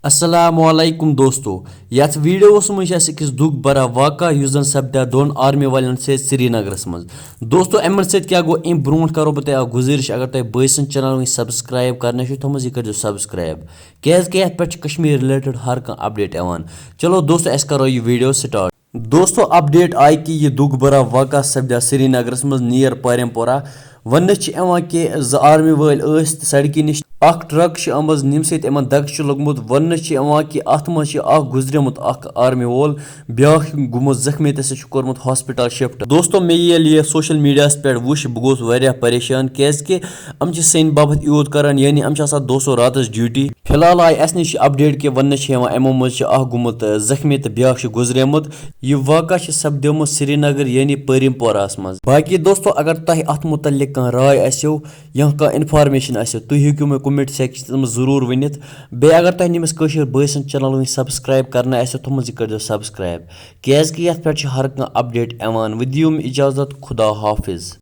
अस्सलामुअलैकुम दोस्तों यथ वीडियोस मज अकिस दुख बरा वाक़ा युस जन सपदा दोन आर्मी वालन से श्रीनगरस मज दोस्तों अमन सत क्या गो अम ब्रो करो बह तुम गुजारिश अगर तुम बसन चैनल वो सब्सक्राइब करने थोमुत यह कर सब्सक्राइब क्या पे कश्मीर रिलेटेड हर कह अपडेट यवान। चलो दोस्तों अस करो यह वीडियो स्टार्ट। दोस्तों अपडेट आई कि यह दुख बरा वाक़ा सपदा श्रीनगरस मज नियर परमपोरा वन कि ज आर्मी वाल सड़क नश ट्रक आमज नम सत दक लगमुत वन कि अत मज गुजरमुत आर्मी वोल ब्या गुमुत जख्मी तो कोर्मुत हॉस्पिटल शिफ्ट। दोस्तों मे ये सोशल मीडिया पे वुश बह गोस वारिया परेशान क्या अम सन बाबत यूत करान यानी अम दोसो रात ड्यूटी। फिलहाल आय अस नश अपडेट कि वन यमो मज गुमुत जख्मी तो ब्या गुजरेमुत। यह वाक़ा सपदोमुत श्रीनगर यानी परमपोरास मज। बाकी दोस्तों अगर तुम अत मुतलिक कह राय आसो या कह इन्फॉर्मेशन आसो तुम हेकु मे कमेंट सेक्शन जरूर वनित। बे अगर तुम नमिस कशमीर बसन चैनल वो सब्सक्राइब करना आसो थोमुत कर सब्सक्राइब क्या पे हर कह अपडेट यवान। वो दियो इजाजत खुदा हाफिज।